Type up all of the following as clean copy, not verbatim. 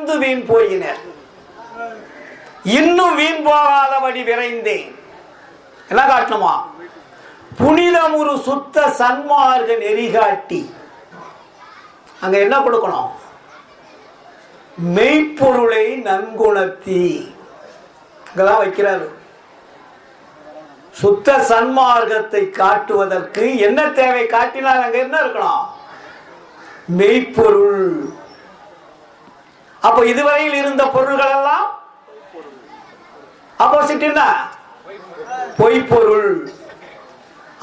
வந்து வீண் போயினர். இன்னும் வீண் போகாதபடி விரைந்தேன். என்ன காட்டணுமா? புனிதமுறு சுத்த சன்மார்க்க நெறிகாட்டி. அங்க என்ன கொடுக்கணும்? மெய்ப்பொருளை நன்குணர்த்தி இங்கதான் வைக்கிறாரு. சுத்த சன்மார்க்கத்தை காட்டுவதற்கு என்ன தேவை? காட்டினால் அங்க என்ன இருக்கணும்? மெய்ப்பொருள். அப்ப இதுவரையில் இருந்த பொருள்கள் எல்லாம் ஆப்போசிட் என்ன? பொய்ப்பொருள்.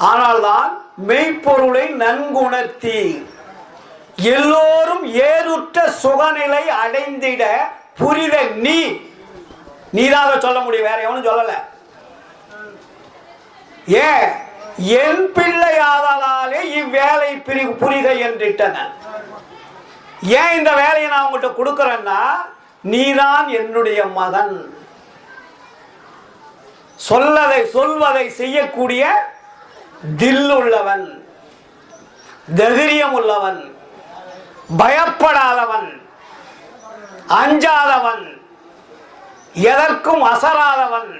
ஆனால்தான் மெய்ப்பொருளை நன்குணர்த்தி எல்லோரும் ஏறுற்ற சுகநிலை அடைந்திட புரித நீதாக சொல்ல முடியும், வேற எவனும் சொல்லல. என் பிள்ளையாதலாலே இவ்வேலை புரிக என்றிட்டன. ஏன் இந்த வேலையை நான் உங்கள்கிட்ட கொடுக்கிறேன்னா, நீதான் என்னுடைய மகன், சொல்வதை செய்யக்கூடிய தில் உள்ளவன், தைரியம் உள்ளவன், பயப்படாதவன், அஞ்சாதவன், எதற்கும் அசராதவன்,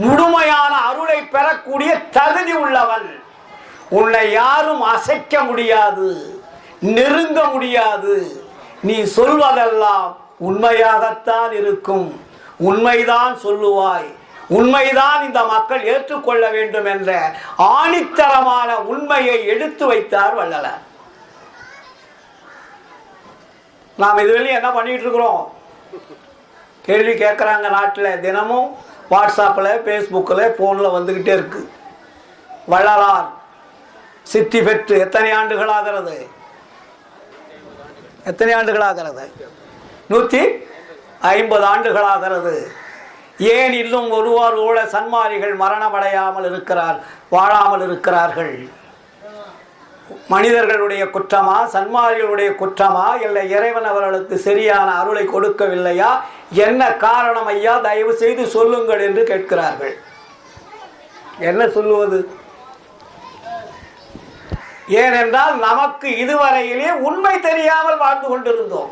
முழுமையான அருளை பெறக்கூடிய தகுதி உள்ளவன். உன்னை யாரும் அசைக்க முடியாது, நெருங்க முடியாது. நீ சொல்வதெல்லாம் உண்மையாகத்தான் இருக்கும், உண்மைதான் சொல்லுவாய், உண்மைதான் இந்த மக்கள் ஏற்றுக்கொள்ள வேண்டும் என்ற ஆணித்தரமான உண்மையை எடுத்து வைத்தார் வள்ளலார். நாம் இதுவரையும் என்ன பண்ணிட்டு இருக்கிறோம்? கேள்வி கேட்குறாங்க. நாட்டில் தினமும் வாட்ஸ்அப்பில், ஃபேஸ்புக்கில், ஃபோனில் வந்துக்கிட்டே இருக்கு. வள்ளலார் சித்தி பெற்று எத்தனை ஆண்டுகளாகிறது? 150 ஆண்டுகளாகிறது. ஏன் இன்னும் ஒருவாறு கூட சன்மாரிகள் மரணமடையாமல் வாழாமல் இருக்கிறார்கள்? மனிதர்களுடைய குற்றமா, சன்மாரிகளுடைய குற்றமா, இல்லை இறைவன் அவர்களுக்கு சரியான அருளை கொடுக்கவில்லையா? என்ன காரணம் ஐயா, தயவு செய்து சொல்லுங்கள் என்று கேட்கிறார்கள். என்ன சொல்லுவது? ஏனென்றால் நமக்கு இதுவரையிலே உண்மை தெரியாமல் வாழ்ந்து கொண்டிருந்தோம்.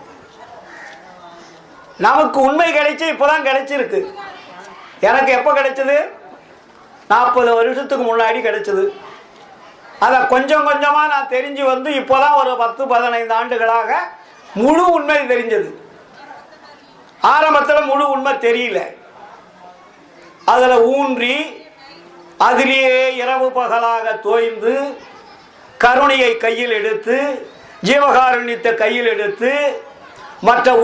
நமக்கு உண்மை கிடைச்சி இப்பதான் கிடைச்சிருக்கு. எனக்கு எப்போ கிடைச்சது? 40 வருஷத்துக்கு முன்னாடி கிடைச்சது. அதை கொஞ்சம் கொஞ்சமாக நான் தெரிஞ்சு வந்து இப்போதான் ஒரு 10-15 ஆண்டுகளாக முழு உண்மை தெரிஞ்சது. ஆரம்பத்தில் முழு உண்மை தெரியல. அதில் ஊன்றி அதிலேயே இரவு பகலாக தோய்ந்து கருணையை கையில் எடுத்து, ஜீவகாருண்யத்தை கையில் எடுத்து, மற்ற